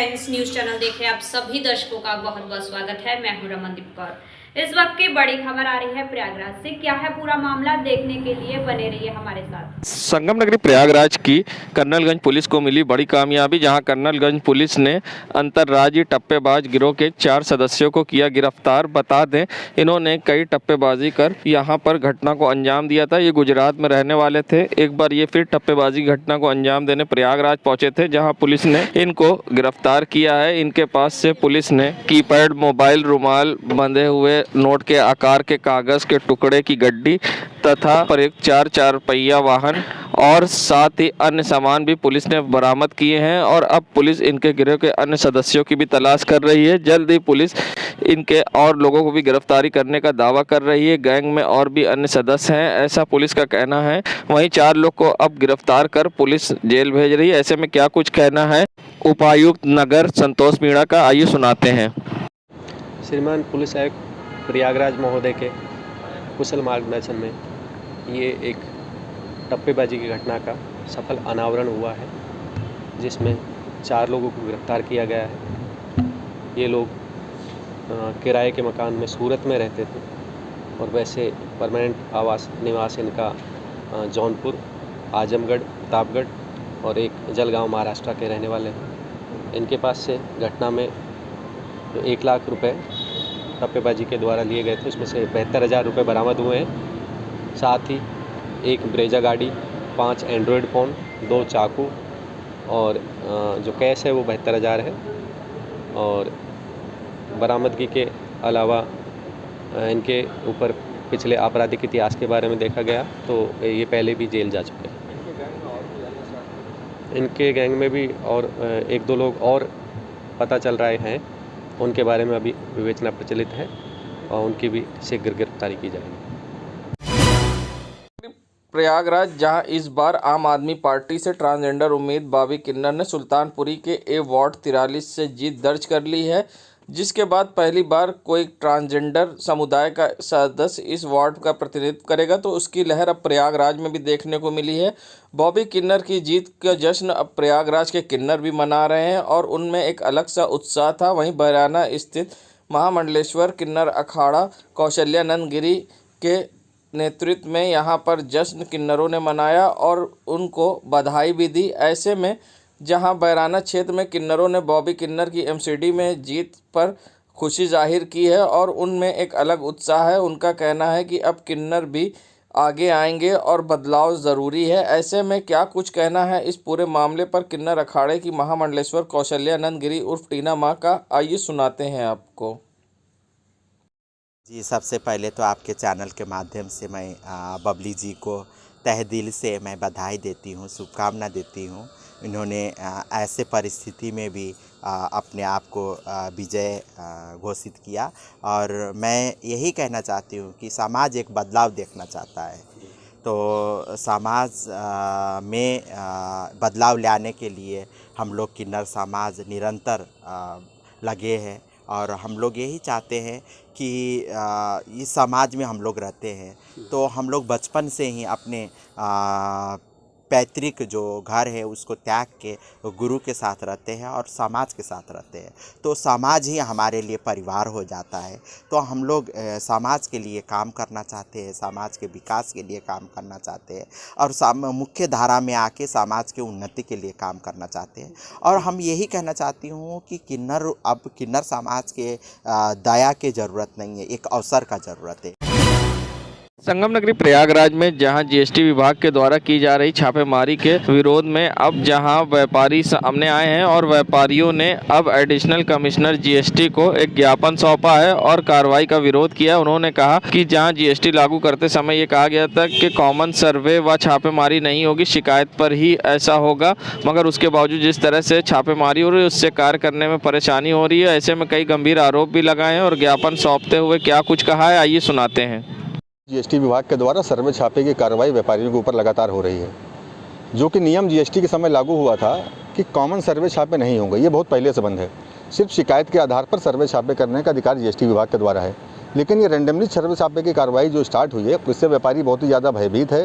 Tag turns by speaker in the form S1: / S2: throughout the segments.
S1: Friends, news channel देखे आप सभी दर्शकों का बहुत बहुत स्वागत है। मैं हूं रमनदीप कौर। इस वक्त की बड़ी खबर आ रही है प्रयागराज से। क्या है पूरा मामला, देखने के लिए बने रहिए हमारे साथ।
S2: संगम नगरी प्रयागराज की कर्नलगंज पुलिस को मिली बड़ी कामयाबी, जहां कर्नलगंज पुलिस ने अंतर्राज्यीय टप्पेबाज गिरोह के 4 सदस्यों को किया गिरफ्तार। बता दें, इन्होंने कई टप्पेबाजी कर यहां पर घटना को अंजाम दिया था। ये गुजरात में रहने वाले थे। एक बार ये फिर टप्पेबाजी घटना को अंजाम देने प्रयागराज पहुंचे थे, जहां पुलिस ने इनको गिरफ्तार किया है। इनके पास से पुलिस ने कीपैड, मोबाइल, रुमाल, बंधे हुए नोट के आकार के कागज के टुकड़े की गड्डी तथा पर एक 4 पहिया वाहन और साथ ही अन्य सामान भी पुलिस ने बरामद किए हैं। और अब पुलिस इनके गिरोह के अन्य सदस्यों की भी तलाश कर रही है। जल्द ही पुलिस इनके और लोगों को भी गिरफ्तारी करने का दावा कर रही है। गैंग में और भी अन्य सदस्य हैं, ऐसा पुलिस का कहना है। वहीं 4 लोग को अब गिरफ्तार कर पुलिस जेल भेज रही है। ऐसे में क्या कुछ कहना है उपायुक्त नगर संतोष मीणा का, आइए सुनाते हैं।
S3: श्रीमान पुलिस आयुक्त प्रयागराज महोदय के कुशल मार्गदर्शन में ये एक टप्पेबाजी की घटना का सफल अनावरण हुआ है, जिसमें 4 लोगों को गिरफ्तार किया गया है। ये लोग किराए के मकान में सूरत में रहते थे और वैसे परमानेंट आवास निवास इनका जौनपुर, आजमगढ़, प्रतापगढ़ और एक जलगांव महाराष्ट्र के रहने वाले हैं। इनके पास से घटना में 1 लाख रुपए टप्पेबाजी के द्वारा लिए गए थे, उसमें से 72,000 रुपये बरामद हुए हैं। साथ ही एक ब्रेजा गाड़ी, 5 एंड्रॉयड फ़ोन, 2 चाकू और जो कैश है वो 72,000 है। और बरामदगी के अलावा इनके ऊपर पिछले आपराधिक इतिहास के बारे में देखा गया तो ये पहले भी जेल जा चुके हैं। इनके गैंग में भी और 1-2 लोग और पता चल रहे हैं, उनके बारे में अभी विवेचना प्रचलित है और उनकी भी शीघ्र गिरफ्तारी की जाएगी।
S2: प्रयागराज, जहां इस बार आम आदमी पार्टी से ट्रांसजेंडर उम्मीद बॉबी किन्नर ने सुल्तानपुरी के ए वार्ड 43 से जीत दर्ज कर ली है, जिसके बाद पहली बार कोई ट्रांसजेंडर समुदाय का सदस्य इस वार्ड का प्रतिनिधित्व करेगा। तो उसकी लहर अब प्रयागराज में भी देखने को मिली है। बॉबी किन्नर की जीत का जश्न अब प्रयागराज के किन्नर भी मना रहे हैं और उनमें एक अलग सा उत्साह था। वहीं बरैना स्थित महामंडलेश्वर किन्नर अखाड़ा कौशल्यानंद गिरी के नेतृत्व में यहाँ पर जश्न किन्नरों ने मनाया और उनको बधाई भी दी। ऐसे में जहां बैराना क्षेत्र में किन्नरों ने बॉबी किन्नर की एमसीडी में जीत पर खुशी जाहिर की है और उनमें एक अलग उत्साह है। उनका कहना है कि अब किन्नर भी आगे आएंगे और बदलाव ज़रूरी है। ऐसे में क्या कुछ कहना है इस पूरे मामले पर किन्नर अखाड़े की महामंडलेश्वर कौशल्यानंद गिरी उर्फ टीना माँ का, आइए सुनाते हैं आपको।
S4: जी, सबसे पहले तो आपके चैनल के माध्यम से मैं बबली जी को तहे दिल से मैं बधाई देती हूँ, शुभकामना देती हूँ। इन्होंने ऐसे परिस्थिति में भी अपने आप को विजय घोषित किया और मैं यही कहना चाहती हूँ कि समाज एक बदलाव देखना चाहता है। तो समाज में बदलाव लाने के लिए हम लोग किन्नर समाज निरंतर लगे हैं और हम लोग यही चाहते हैं कि इस समाज में हम लोग रहते हैं तो हम लोग बचपन से ही अपने पैतृक जो घर है उसको त्याग के गुरु के साथ रहते हैं और समाज के साथ रहते हैं। तो समाज ही हमारे लिए परिवार हो जाता है। तो हम लोग समाज के लिए काम करना चाहते हैं, समाज के विकास के लिए काम करना चाहते हैं और मुख्य धारा में आके समाज के उन्नति के लिए काम करना चाहते हैं। और हम यही कहना चाहती हूँ कि अब किन्नर समाज के दया की ज़रूरत नहीं है, एक अवसर का ज़रूरत है।
S2: संगम नगरी प्रयागराज में जहां जीएसटी विभाग के द्वारा की जा रही छापेमारी के विरोध में अब जहां व्यापारी सामने आए हैं और व्यापारियों ने अब एडिशनल कमिश्नर जीएसटी को एक ज्ञापन सौंपा है और कार्रवाई का विरोध किया। उन्होंने कहा कि जहां जीएसटी लागू करते समय ये कहा गया था कि कॉमन सर्वे व छापेमारी नहीं होगी, शिकायत पर ही ऐसा होगा, मगर उसके बावजूद जिस तरह से छापेमारी हो रही है उससे कार्य करने में परेशानी हो रही है। ऐसे में कई गंभीर आरोप भी लगाए हैं और ज्ञापन सौंपते हुए क्या कुछ कहा है, आइए सुनाते हैं।
S5: जीएसटी विभाग के द्वारा सर्वे छापे की कार्रवाई व्यापारियों के ऊपर लगातार हो रही है, जो कि नियम जीएसटी के समय लागू हुआ था कि कॉमन सर्वे छापे नहीं होंगे। ये बहुत पहले से बंद है। सिर्फ शिकायत के आधार पर सर्वे छापे करने का अधिकार जीएसटी विभाग के द्वारा है। लेकिन ये रैंडमली सर्वे छापे की कार्रवाई जो स्टार्ट हुई है, उससे व्यापारी बहुत ही ज़्यादा भयभीत है।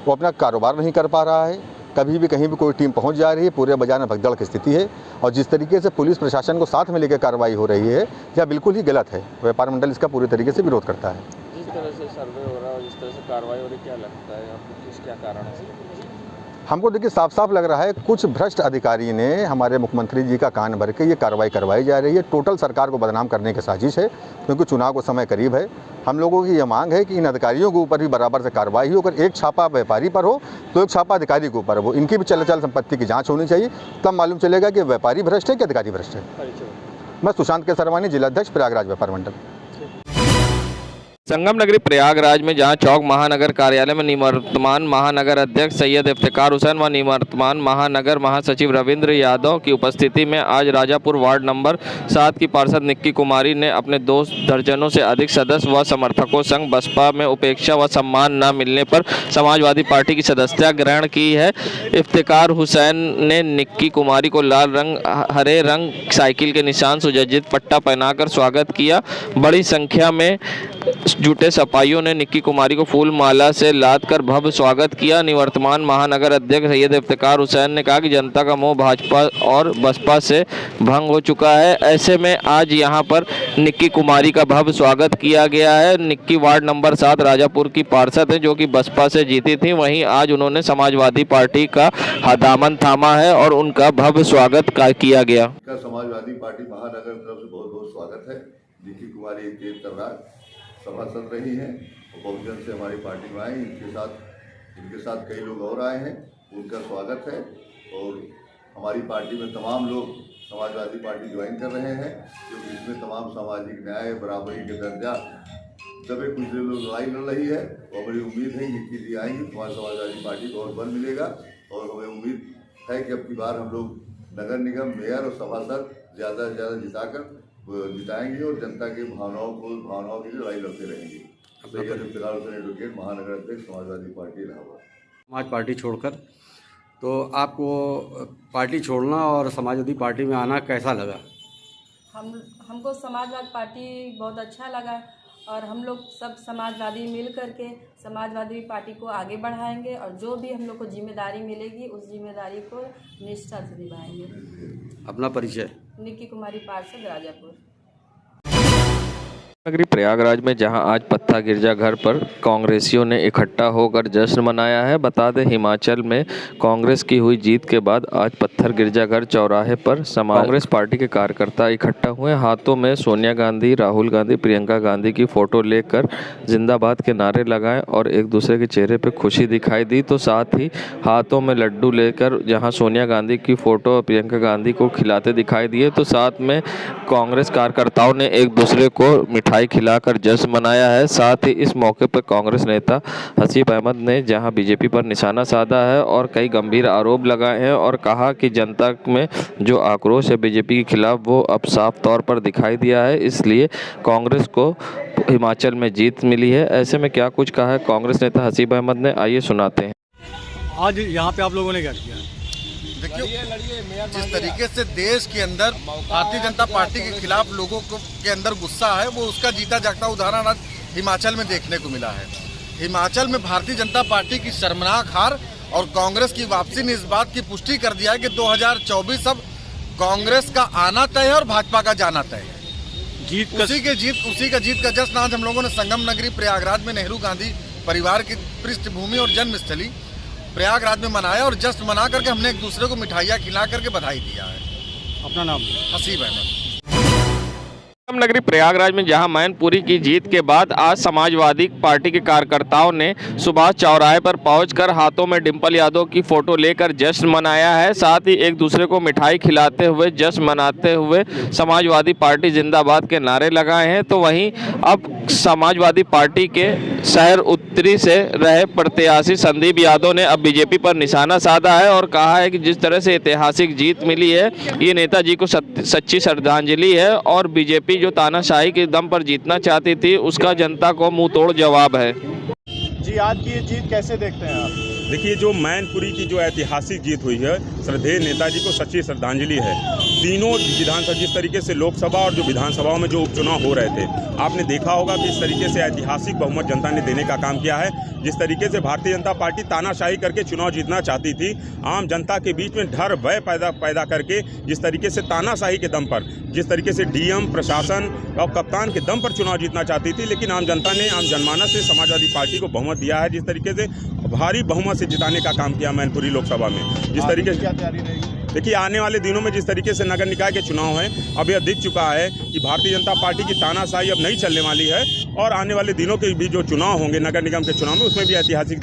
S5: वो अपना कारोबार नहीं कर पा रहा है कभी भी कहीं भी कोई टीम पहुंच जा रही है, पूरे बाजार में भगदड़ की स्थिति है। और जिस तरीके से पुलिस प्रशासन को साथ में लेकर कार्रवाई हो रही है, यह बिल्कुल ही गलत है। व्यापार मंडल इसका पूरी तरीके से विरोध करता है।
S2: जिस तरह से सर्वे हो रहा है, जिस तरह से कार्रवाई हो रही, क्या लगता है आपको, किस क्या कारण है?
S5: हमको देखिए साफ साफ लग रहा है कुछ भ्रष्ट अधिकारी ने हमारे मुख्यमंत्री जी का कान भर के ये कार्रवाई करवाई जा रही है। टोटल सरकार को बदनाम करने की साजिश है, क्योंकि चुनाव का समय करीब है। हम लोगों की ये मांग है कि इन अधिकारियों के ऊपर भी बराबर से कार्रवाई हो। अगर एक छापा व्यापारी पर हो तो एक छापा अधिकारी के ऊपर हो। इनकी भी चल संपत्ति की जाँच होनी चाहिए, तब मालूम चलेगा कि व्यापारी भ्रष्ट है कि अधिकारी भ्रष्ट है। मैं सुशांत के सरवानी, जिलाध्यक्ष प्रयागराज व्यापार मंडल।
S2: संगम नगरी प्रयागराज में जहां चौक महानगर कार्यालय में निवर्तमान महानगर अध्यक्ष सैयद इफ्तिकार हुसैन व निवर्तमान महानगर महासचिव रविंद्र यादव की उपस्थिति में आज राजापुर वार्ड नंबर 7 की पार्षद निक्की कुमारी ने अपने 2 दर्जनों से अधिक सदस्य व समर्थकों संग बसपा में उपेक्षा व सम्मान न मिलने पर समाजवादी पार्टी की सदस्यता ग्रहण की है। इफ्तिकार हुसैन ने निक्की कुमारी को लाल रंग हरे रंग साइकिल के निशान सुसज्जित पट्टा पहनाकर स्वागत किया। बड़ी संख्या में जुटे सपाइयों ने निक्की कुमारी को फूल माला से लाद कर भव्य स्वागत किया। निवर्तमान महानगर अध्यक्ष सैयद इफ्तिकार हुसैन ने कहा कि जनता का मोह भाजपा और बसपा से भंग हो चुका है। ऐसे में आज यहां पर निक्की कुमारी का भव्य स्वागत किया गया है। निक्की वार्ड नंबर 7 राजापुर की पार्षद है, जो कि बसपा से जीती थी। वहीं आज उन्होंने समाजवादी पार्टी का दामन थामा है और उनका भव्य स्वागत किया गया।
S6: समाजवादी पार्टी महानगर की तरफ से बहुत बहुत स्वागत है। निक्की कुमारी तेज तर्रार सभासद रही हैं और बहुजन से हमारी पार्टी में आई। इनके साथ कई लोग और आए हैं, उनका स्वागत है। और हमारी पार्टी में तमाम लोग समाजवादी पार्टी ज्वाइन कर रहे हैं, क्योंकि इसमें तमाम सामाजिक न्याय, बराबरी के दर्जा दबे कुछ लोग लड़ाई लड़ रही है। और बड़ी उम्मीद है निक्की जी आएंगी तो हमारी समाजवादी पार्टी को और बल मिलेगा। और हमें उम्मीद है कि अब की बार हम लोग नगर निगम, मेयर और सभासद ज़्यादा से ज़्यादा जिताएंगे और जनता की भावनाओं की लड़ाई लड़ते रहेंगे। सैयद इफ्तिकार हुसैन एडवोकेट, महानगर अध्यक्ष, समाजवादी पार्टी इलाहाबाद।
S7: समाज पार्टी छोड़कर, तो आपको पार्टी छोड़ना और समाजवादी पार्टी में आना कैसा लगा?
S8: हमको समाजवादी पार्टी बहुत अच्छा लगा और हम लोग सब समाजवादी मिल करके समाजवादी पार्टी को आगे बढ़ाएंगे और जो भी हम लोग को जिम्मेदारी मिलेगी उस जिम्मेदारी को निष्ठा से निभाएंगे।
S7: अपना परिचय?
S8: निक्की कुमारी, पार्षद, राजापुर।
S2: नगरी प्रयागराज में जहां आज पत्था गिरजाघर पर कांग्रेसियों ने इकट्ठा होकर जश्न मनाया है। बता दें, हिमाचल में कांग्रेस की हुई जीत के बाद आज पत्थर गिरजाघर चौराहे पर कांग्रेस पार्टी के कार्यकर्ता इकट्ठा हुए। हाथों में सोनिया गांधी, राहुल गांधी, प्रियंका गांधी की फोटो लेकर जिंदाबाद के नारे लगाए और एक दूसरे के चेहरे पर खुशी दिखाई दी। तो साथ ही हाथों में लड्डू लेकर जहाँ सोनिया गांधी की फोटो और प्रियंका गांधी को खिलाते दिखाई दिए, तो साथ में कांग्रेस कार्यकर्ताओं ने एक दूसरे को मिठाई खिलाकर जश्न मनाया है। साथ ही इस मौके पर कांग्रेस नेता हसीब अहमद ने जहां बीजेपी पर निशाना साधा है और कई गंभीर आरोप लगाए हैं और कहा कि जनता में जो आक्रोश है बीजेपी के खिलाफ वो अब साफ तौर पर दिखाई दिया है, इसलिए कांग्रेस को हिमाचल में जीत मिली है। ऐसे में क्या कुछ कहा है कांग्रेस नेता हसीब अहमद ने, आइए सुनाते हैं।
S9: आज यहाँ पे आप लोगों ने क्या किया?
S10: देखिए, जिस तरीके से देश के अंदर भारतीय जनता पार्टी के खिलाफ लोगों को के अंदर गुस्सा है, वो उसका जीता जागता उदाहरण आज हिमाचल में देखने को मिला है। हिमाचल में भारतीय जनता पार्टी की शर्मनाक हार और कांग्रेस की वापसी ने इस बात की पुष्टि कर दिया है कि 2024 अब कांग्रेस का आना तय है और भाजपा का जाना तय है। उसी का जीत का जश्न आज हम लोगों ने संगम नगरी प्रयागराज में नेहरू गांधी परिवार की पृष्ठभूमि और जन्मस्थली प्रयागराज में मनाया और जश्न मना करके हमने एक दूसरे को मिठाइयाँ खिला करके बधाई दिया है।
S9: अपना नाम?
S10: हसीब अहमद।
S2: नगरी प्रयागराज में जहां मैनपुरी की जीत के बाद आज समाजवादी पार्टी के कार्यकर्ताओं ने सुभाष चौराहे पर पहुंचकर हाथों में डिंपल यादव की फोटो लेकर जश्न मनाया है। साथ ही एक दूसरे को मिठाई खिलाते हुए जश्न मनाते हुए समाजवादी पार्टी जिंदाबाद के नारे लगाए हैं। तो वहीं अब समाजवादी पार्टी के शहर उत्तरी से रहे प्रत्याशी संदीप यादव ने अब बीजेपी पर निशाना साधा है और कहा है कि जिस तरह से ऐतिहासिक जीत मिली है ये नेताजी को सच्ची श्रद्धांजलि है और बीजेपी जो तानाशाही के दम पर जीतना चाहती थी उसका जनता को मुंह तोड़ जवाब है।
S9: जी, आज की ये जीत कैसे देखते हैं आप?
S11: देखिए, जो मैनपुरी की जो ऐतिहासिक जीत हुई है, श्रद्धेय नेताजी को सच्ची श्रद्धांजलि है। तीनों विधानसभा, जिस तरीके से लोकसभा और जो विधानसभाओं में जो उपचुनाव हो रहे थे, आपने देखा होगा कि इस तरीके से ऐतिहासिक बहुमत जनता ने देने का काम किया है। जिस तरीके से भारतीय जनता पार्टी तानाशाही करके चुनाव जीतना चाहती थी, आम जनता के बीच में डर भय पैदा करके जिस तरीके से तानाशाही के दम पर, जिस तरीके से डीएम, प्रशासन और कप्तान के दम पर चुनाव जीतना चाहती थी, लेकिन आम जनता ने, आम जनमानस से समाजवादी पार्टी को बहुमत दिया है। जिस तरीके से भारी बहुमत से जिताने का काम किया मैनपुरी लोकसभा में। जिस तरीके से देखिए, आने वाले दिनों में जिस तरीके से नगर निकाय के चुनाव हैं, अब यह दिख चुका है कि भारतीय जनता पार्टी की तानाशाही अब नहीं चलने वाली है और आने वाले दिनों के भी जो चुनाव होंगे नगर निगम के चुनाव में, उसमें भी ऐतिहासिक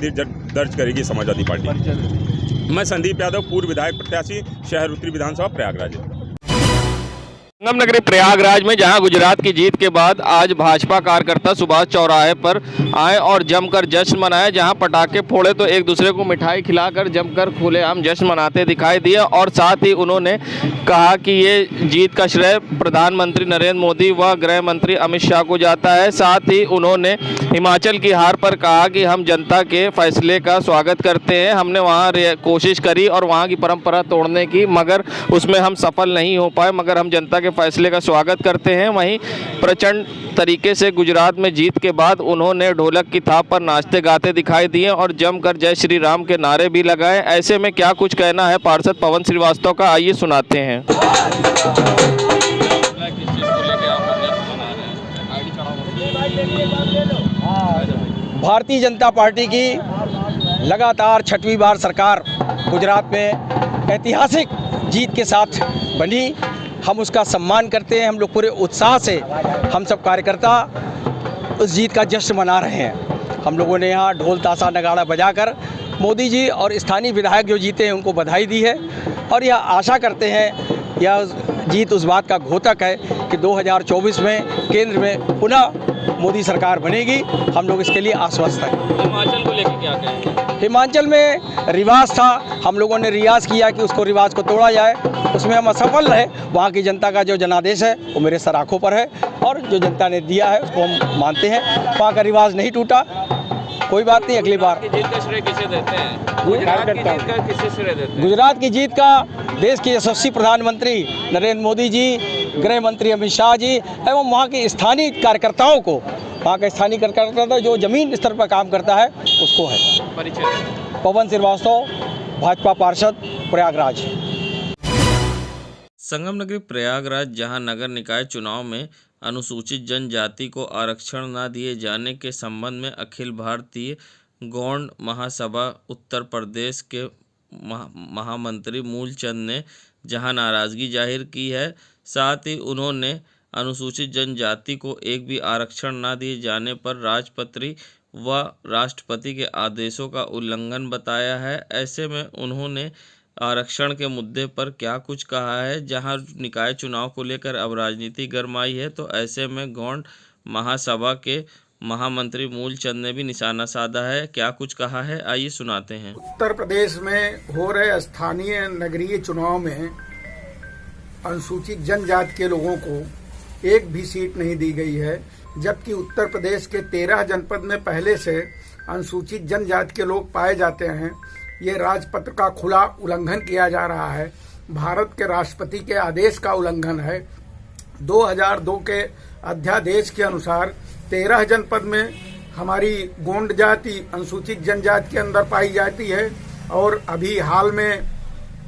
S11: दर्ज करेगी समाजवादी पार्टी। मैं संदीप यादव, पूर्व विधायक प्रत्याशी, शहर उत्तरी विधानसभा प्रयागराज।
S2: संगम नगरी प्रयागराज में जहां गुजरात की जीत के बाद आज भाजपा कार्यकर्ता सुभाष चौराहे पर आए और जमकर जश्न मनाया। जहां पटाखे फोड़े तो एक दूसरे को मिठाई खिलाकर जमकर खुलेआम जश्न मनाते दिखाई दिए और साथ ही उन्होंने कहा कि ये जीत का श्रेय प्रधानमंत्री नरेंद्र मोदी व गृह मंत्री अमित शाह को जाता है। साथ ही उन्होंने हिमाचल की हार पर कहा कि हम जनता के फैसले का स्वागत करते हैं। हमने वहाँ कोशिश करी और वहाँ की परंपरा तोड़ने की, मगर उसमें हम सफल नहीं हो पाए, मगर हम जनता फैसले का स्वागत करते हैं। वहीं प्रचंड तरीके से गुजरात में जीत के बाद उन्होंने ढोलक की थाप पर नाचते गाते दिखाई दिए और जमकर जय श्री राम के नारे भी लगाए। ऐसे में क्या कुछ कहना है पार्षद पवन श्रीवास्तव का, आइए सुनाते हैं।
S12: भारतीय जनता पार्टी की लगातार 6वीं बार सरकार गुजरात में ऐतिहासिक जीत के साथ बनी। हम उसका सम्मान करते हैं। हम लोग पूरे उत्साह से, हम सब कार्यकर्ता उस जीत का जश्न मना रहे हैं। हम लोगों ने यहाँ ढोल ताशा नगाड़ा बजाकर मोदी जी और स्थानीय विधायक जो जीते हैं उनको बधाई दी है और यह आशा करते हैं, यह जीत उस बात का द्योतक है कि 2024 में केंद्र में पुनः मोदी सरकार बनेगी। हम लोग इसके लिए आश्वस्त हैं।
S2: हिमाचल को लेकर क्या कहेंगे?
S12: हिमाचल में रिवाज था, हम लोगों ने रियाज किया कि उसको रिवाज को तोड़ा जाए, उसमें हम असफल रहे। वहाँ की जनता का जो जनादेश है वो मेरे सर आँखों पर है और जो जनता ने दिया है उसको हम मानते हैं। वहाँ का रिवाज नहीं टूटा, कोई बात नहीं। अगली बार
S2: जीत का श्रेय किसे देते हैं? गुजरात की जीत का किसे श्रेय देते हैं?
S12: गुजरात की जीत का देश के यशस्वी प्रधानमंत्री नरेंद्र मोदी जी, गृह मंत्री अमित शाह जी एवं वहाँ के स्थानीय कार्यकर्ताओं को, वहाँ का स्थानीय कार्यकर्ता जो जमीन स्तर पर काम करता है उसको है।
S2: परिचय
S12: पवन श्रीवास्तव, भाजपा पार्षद, प्रयागराज।
S2: संगम नगरी प्रयागराज जहां नगर निकाय चुनाव में अनुसूचित जनजाति को आरक्षण न दिए जाने के संबंध में अखिल भारतीय गौड़ महासभा उत्तर प्रदेश के महामंत्री मूलचंद ने जहां नाराज़गी जाहिर की है, साथ ही उन्होंने अनुसूचित जनजाति को एक भी आरक्षण न दिए जाने पर राजपत्री व राष्ट्रपति के आदेशों का उल्लंघन बताया है। ऐसे में उन्होंने आरक्षण के मुद्दे पर क्या कुछ कहा है। जहां निकाय चुनाव को लेकर अब राजनीति गरमाई है, तो ऐसे में गौड़ महासभा के महामंत्री मूलचंद ने भी निशाना साधा है। क्या कुछ कहा है, आइए सुनाते हैं।
S13: उत्तर प्रदेश में हो रहे स्थानीय नगरीय चुनाव में अनुसूचित जनजाति के लोगों को एक भी सीट नहीं दी गई है, जबकि उत्तर प्रदेश के 13 जनपद में पहले से अनुसूचित जनजाति के लोग पाए जाते हैं। ये राजपत्र का खुला उल्लंघन किया जा रहा है, भारत के राष्ट्रपति के आदेश का उल्लंघन है। 2002 के अध्यादेश के अनुसार 13 जनपद में हमारी गोंड जाति अनुसूचित जनजाति के अंदर पाई जाती है और अभी हाल में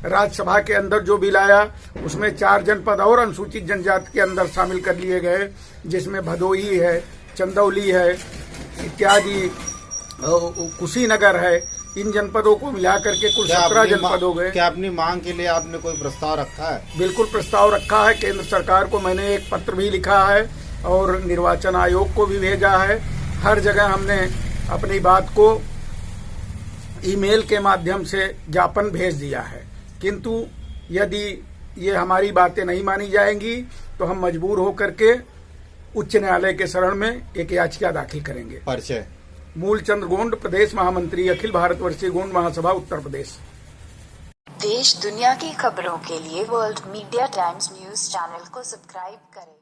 S13: राज्यसभा के अंदर जो बिल आया उसमें 4 जनपद और अनुसूचित जनजाति के अंदर शामिल कर लिए गए, जिसमें भदोही है, चंदौली है इत्यादि, कुशीनगर है। इन जनपदों को मिलाकर के कुल 17 जनपद हो गए।
S14: क्या अपनी मांग के लिए आपने कोई प्रस्ताव रखा है?
S13: बिल्कुल प्रस्ताव रखा है। केंद्र सरकार को मैंने एक पत्र भी लिखा है और निर्वाचन आयोग को भी भेजा है। हर जगह हमने अपनी बात को ईमेल के माध्यम से ज्ञापन भेज दिया है, किंतु यदि ये हमारी बातें नहीं मानी जाएंगी तो हम मजबूर होकर के उच्च न्यायालय के शरण में एक याचिका दाखिल करेंगे।
S14: परिचय
S13: मूलचंद गोंड, प्रदेश महामंत्री, अखिल भारतवर्षीय गोंड महासभा उत्तर प्रदेश।
S15: देश दुनिया की खबरों के लिए world media times news channel को सब्सक्राइब करें।